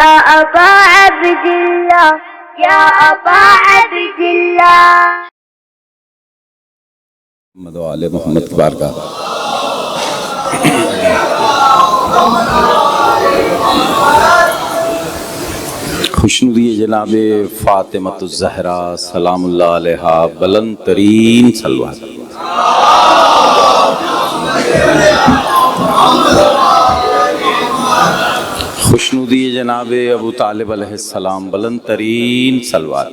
يا أبا عبد الله يا أبا عبد الله. محمد و آل محمد کی بارگاہ خوشنودی جناب فاطمۃ الزہرا سلام اللہ علیہا بلند ترین صلوات. خوشنودی جناب ابو طالب علیہ السلام بلند ترین صلوات.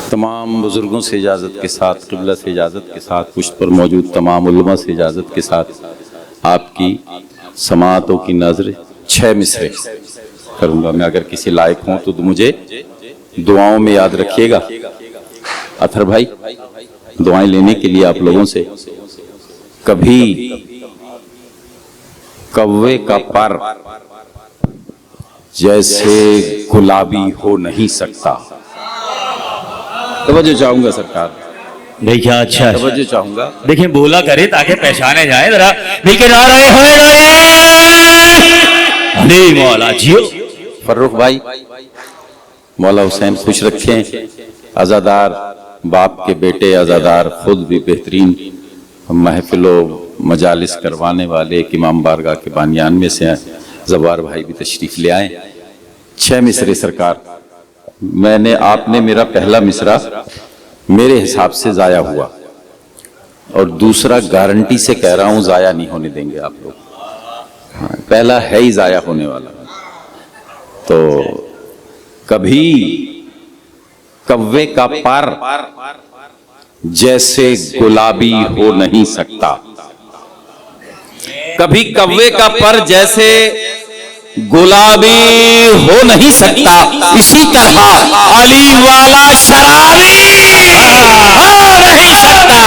تمام بزرگوں سے اجازت کے ساتھ، قبلہ سے اجازت کے ساتھ، پشت پر موجود تمام علماء سے اجازت کے ساتھ آپ کی سماعتوں کی نظر 6 مصرے کروں گا میں. اگر کسی لائق ہوں تو مجھے دعاؤں میں یاد رکھیے گا. اطہر بھائی دعائیں لینے کے لیے آپ لوگوں سے. کبھی کوے کا پر جیسے گلابی ہو نہیں سکتا. توجہ چاہوں گا سرکار، دیکھیں اچھا توجہ چاہوں گا. دیکھیں بولا کرے تاکہ پہچانے جائے ذرا. دیکھیں نعرہ علی مولا جیو. فرخ بھائی مولا حسین خوش رکھیں. عزادار باپ کے بیٹے، عزادار خود بھی بہترین محفل و مجالس کروانے والے ایک امام بارگاہ کے بانیان میں سے ہیں. زوار بھائی بھی تشریف لے آئیں. 6 مصرے سرکار. آپ نے میرا پہلا مصرع میرے حساب سے ضائع ہوا، اور دوسرا گارنٹی سے کہہ رہا ہوں ضائع نہیں ہونے دیں گے آپ لوگ. پہلا ہے ہی ضائع ہونے والا. تو کبھی کوے کا پر جیسے گلابی ہو نہیں سکتا. کبھی کوے کا پر جیسے گلابی ہو نہیں سکتا، اسی طرح علی والا شرابی ہو نہیں سکتا.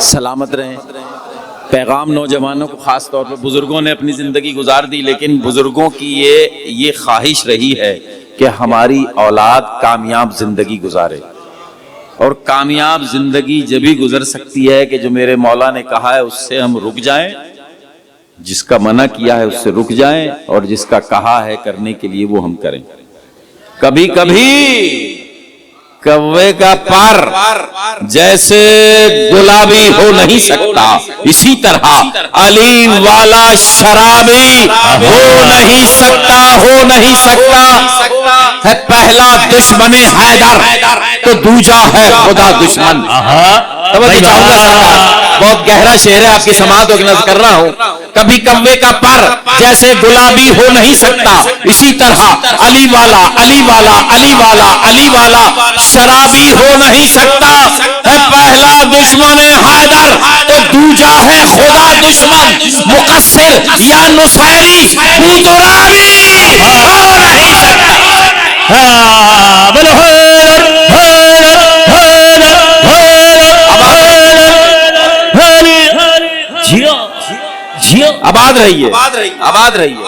سلامت رہیں. پیغام نوجوانوں کو، خاص طور پر بزرگوں نے اپنی زندگی گزار دی، لیکن بزرگوں کی یہ خواہش رہی ہے کہ ہماری اولاد کامیاب زندگی گزارے. اور کامیاب زندگی جبھی گزر سکتی ہے کہ جو میرے مولا نے کہا ہے اس سے ہم رک جائیں، جس کا منع کیا ہے اس سے رک جائیں، اور جس کا کہا ہے کرنے کے لیے وہ ہم کریں. کبھی کبھی کوے کا پر جیسے گلابی ہو نہیں سکتا، اسی طرح علی والا شرابی ہو نہیں سکتا. ہے پہلا دشمن حیدر تو دوجا ہے خدا دشمن. بہت گہرا شعر ہے، آپ کی سماعتوں کی نظر کر رہا ہوں. کبھی کوے کا پر جیسے گلابی ہو نہیں سکتا، اسی طرح علی والا علی والا علی والا علی والا شرابی ہو نہیں سکتا. ہے پہلا دشمن حیدر تو دوجا ہے خدا دشمن. مقصر یا نصیری بوترابی ہو نہیں سکتا. آباد رہیے، آباد رہیے.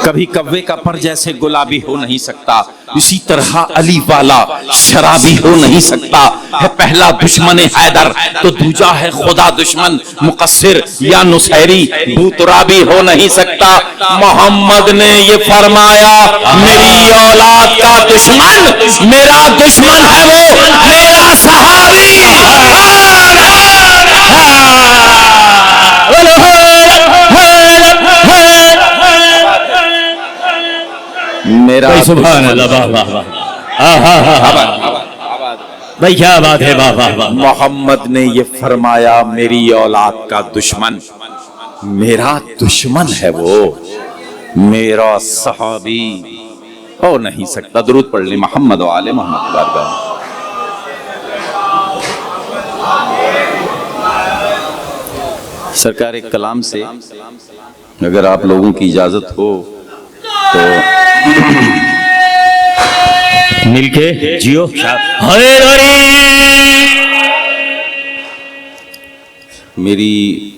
کبھی کوے کا پر جیسے گلابی ہو نہیں سکتا، اسی طرح علی والا شرابی ہو نہیں سکتا. ہے پہلا دشمن حیدر تو دوجا ہے خدا دشمن. مقصر یا نصیری بوترابی ہو نہیں سکتا. محمد نے یہ فرمایا میری اولاد کا دشمن میرا دشمن ہے وہ میرا صحابی. میرا سبحان اللہ. بھائی کیا بات ہے. محمد نے یہ فرمایا میری اولاد کا دشمن میرا دشمن ہے وہ میرا صحابی ہو نہیں سکتا. درود پڑھ لیں محمد و آل محمد کی بارگاہ. سرکار ایک کلام سے اگر آپ لوگوں کی اجازت ہو تو مل کے جیو حیدری. میری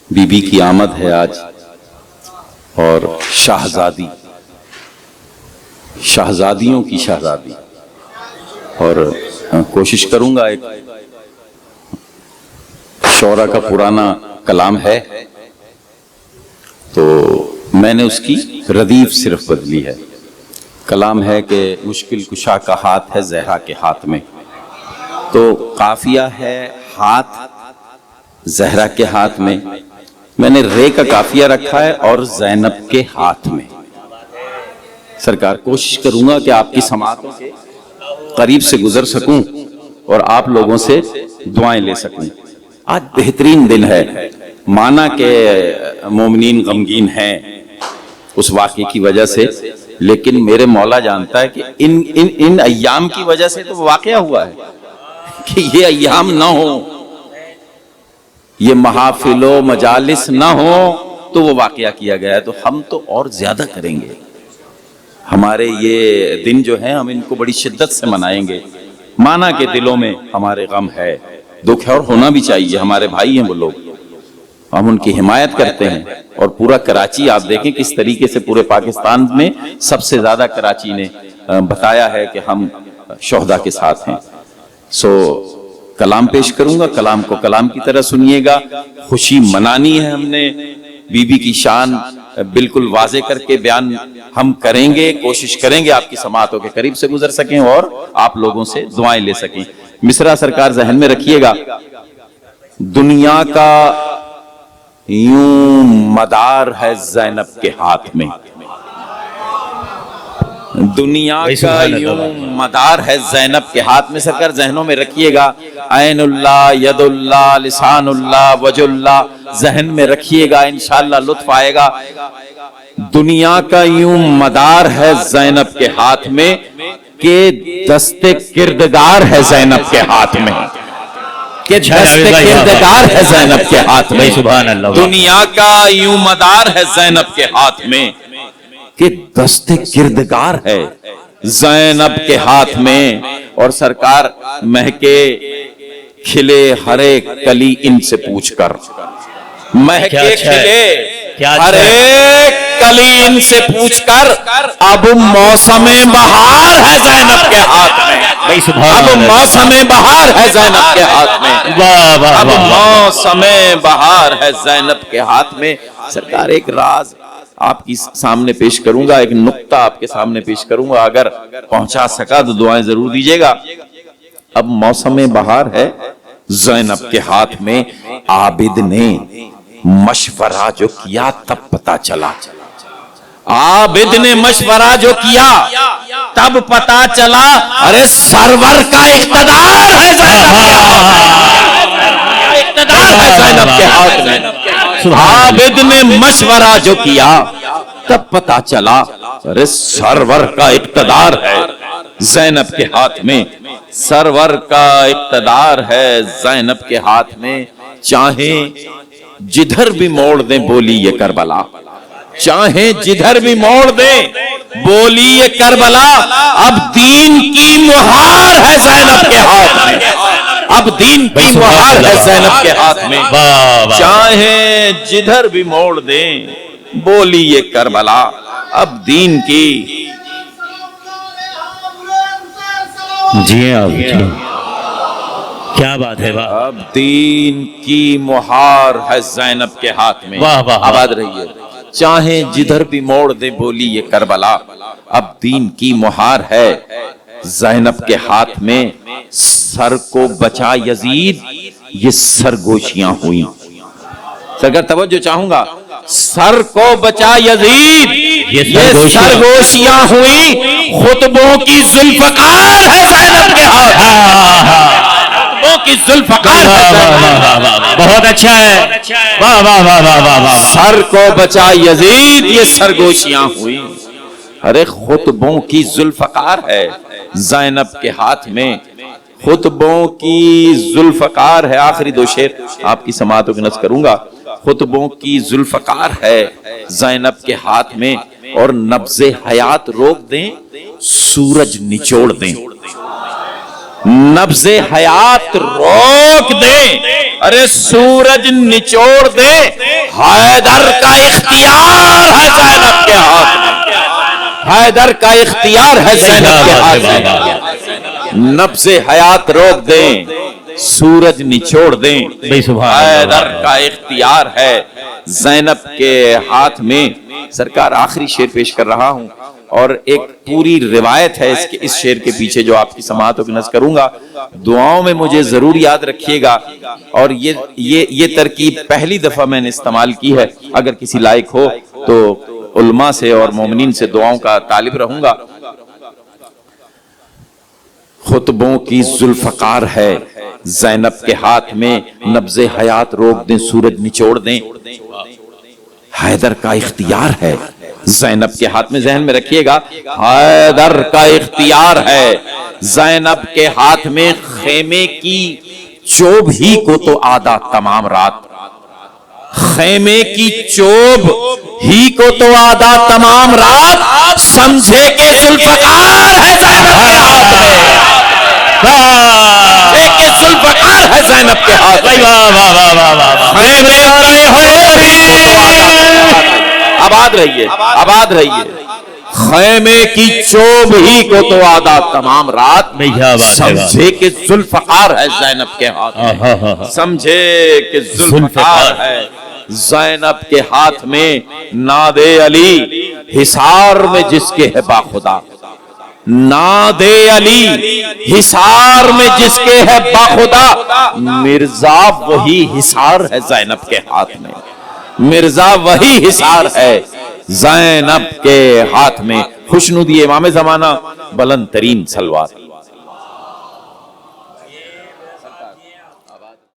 بیوی کی آمد ہے آج، اور شہزادی، شہزادیوں کی شہزادی، اور کوشش کروں گا، ایک شعرا کا پرانا کلام ہے تو میں نے اس کی ردیف صرف بدلی ہے. کلام ہے کہ مشکل کشا کا ہاتھ ہے زہرا کے ہاتھ میں، تو قافیہ ہے ہاتھ زہرا کے ہاتھ میں نے رے کا قافیہ رکھا ہے اور زینب کے ہاتھ میں. سرکار کوشش کروں گا کہ آپ کی سماعتوں کے قریب سے گزر سکوں اور آپ لوگوں سے دعائیں لے سکوں. آج بہترین دن ہے، مانا کہ مومنین غمگین ہیں اس واقعے کی وجہ سے، لیکن میرے مولا جانتا ہے کہ ان ایام کی وجہ سے تو واقعہ ہوا ہے کہ یہ ایام نہ ہو، یہ محافل و مجالس نہ ہو تو وہ واقعہ کیا گیا ہے. تو ہم تو اور زیادہ کریں گے، ہمارے یہ دن جو ہیں ہم ان کو بڑی شدت سے منائیں گے، مانا کہ دلوں میں ہمارے غم ہے، دکھ ہے، اور ہونا بھی چاہیے. ہمارے بھائی ہیں وہ لوگ، ہم ان کی حمایت کرتے ہیں. اور پورا کراچی آپ دیکھیں کس طریقے سے پورے پاکستان میں سب سے زیادہ کراچی نے بتایا ہے کہ ہم شہداء کے ساتھ ہیں. سو کلام پیش کروں گا، کلام کو کلام کی طرح سنیے گا. خوشی منانی ہے، ہم نے بی کی شان بالکل واضح کر کے بیان ہم کریں گے، کوشش کریں گے آپ کی سماعتوں کے قریب سے گزر سکیں اور آپ لوگوں سے دعائیں لے سکیں. مصرع سرکار ذہن میں رکھیے گا. دنیا کا یوں مدار ہے زینب کے ہاتھ میں، دنیا کا یوں مدار ہے زینب کے ہاتھ میں. سرکار ذہنوں میں رکھیے گا، عین اللہ، ید اللہ، لسان اللہ، وجہ اللہ ذہن میں رکھیے گا، انشاءاللہ لطف آئے گا. دنیا کا یوں مدار ہے زینب کے ہاتھ میں کہ دست کردگار ہے زینب کے ہاتھ میں، کہ دست کردگار ہے زینب کے ہاتھ میں. دنیا کا یوں مدار ہے زینب کے ہاتھ میں کہ دست کردگار ہے زینب کے ہاتھ میں. اور سرکار مہکے کھلے ہر ایک کلی ان سے پوچھ کر، مہکے کھلے ہر ایک کلی ان سے پوچھ کر، اب موسم بہار ہے زینب کے ہاتھ میں، اب موسم بہار ہے زینب کے ہاتھ میں، اب موسم بہار ہے زینب کے ہاتھ میں. سرکار ایک راز آپ کی سامنے پیش کروں گا، ایک نقطہ آپ کے سامنے پیش کروں گا، اگر پہنچا سکا تو دعائیں ضرور دیجیے گا. اب موسم بہار ہے زینب کے ہاتھ میں، عابد نے مشورہ جو کیا تب پتا چلا، عابد نے مشورہ جو کیا تب پتا چلا، ارے سرور کا اقتدار ہے زینب کے ہاتھ میں. عابد نے مشورہ جو کیا تب پتا چلا، ارے سرور کا اقتدار ہے زینب کے ہاتھ میں، سرور کا اقتدار ہے زینب کے ہاتھ میں. چاہیں جدھر بھی موڑ دیں بولی یہ کربلا، چاہیں جدھر بھی موڑ دیں بولی یہ کربلا، اب دین کی مہار ہے زینب کے ہاتھ میں، اب دین کی مہار ہے زینب کے ہاتھ میں. چاہیں جدھر بھی موڑ دیں بولی یہ کربلا، اب دین کی جی آپ کیا بات ہے، اب دین کی مہار ہے زینب کے ہاتھ میں. آباد رہیے. چاہیں جدھر بھی موڑ دے بولی یہ کربلا، اب دین کی مہار ہے زینب کے ہاتھ میں. سر کو بچا یزید یہ سرگوشیاں ہوئیں. سرکار توجہ چاہوں گا، سر کو بچا یزید یہ سرگوشیاں ہوئیں، خطبوں کی ذوالفقار ہے زینب کے ہاتھ، کی ذوالفقار ہے. بہت اچھا ہے، واہ واہ واہ واہ واہ. سر کو بچا یزید یہ سرگوشیاں ہوئی، ارے خطبوں کی ذوالفقار ہے زینب کے ہاتھ میں، خطبوں کی ذوالفقار ہے. آخری دو شعر آپ کی سماعتوں کی نظر کروں گا. خطبوں کی ذوالفقار ہے زینب کے ہاتھ میں، اور نبض حیات روک دیں سورج نچوڑ دیں، نبض حیات روک دیں، ارے سورج نچوڑ دیں، حیدر کا اختیار ہے زینب کے ہاتھ میں، حیدر کا اختیار ہے زینب کے ہاتھ میں، نبض حیات روک دیں، سورج نچوڑ دیں، حیدر کا اختیار ہے زینب کے ہاتھ میں۔ سرکار آخری شعر پیش کر رہا ہوں، اور ایک پوری روایت ہے اس شعر کے پیچھے جو آپ کی سماعتوں کی نذر کروں گا، دعاؤں میں مجھے ضرور یاد رکھیے گا، اور یہ ترکیب پہلی دفعہ میں نے استعمال کی ہے، اگر کسی لائق ہو تو علماء سے اور مومنین سے دعاؤں کا طالب رہوں گا۔ خطبوں کی ذوالفقار ہے زینب کے ہاتھ میں، نبض حیات روک دیں، سورج نچوڑ دیں، حیدر کا اختیار ہے زینب کے ہاتھ میں۔ ذہن میں رکھیے گا، حیدر کا اختیار ہے زینب کے ہاتھ میں، خیمے کی چوب ہی کو تو آدھا تمام رات، خیمے کی چوب ہی کو تو آدھا تمام رات، سمجھے کہ ذوالفقار ہے زینب کے ہاتھ میں، کہ ذوالفقار ہے زینب کے ہاتھ میں، خیمے کی چوب ہی کو تو آدھا، آباد رہیے، آباد رہیے، خیمے کی چوب ہی کو تو آدھا تمام رات، سمجھے کہ ذوالفقار ہے زینب کے ہاتھ میں، سمجھے کہ ذوالفقار ہے زینب کے ہاتھ میں، ناد علی حصار میں جس کے ہے باخدا، ناد علی حصار میں جس کے ہے باخدا، مرزا وہی حصار ہے زینب کے ہاتھ میں، مرزا وہی حصار ہے زینب کے ہاتھ میں۔ خوشنودی امام زمانہ، بلند ترین سلوات۔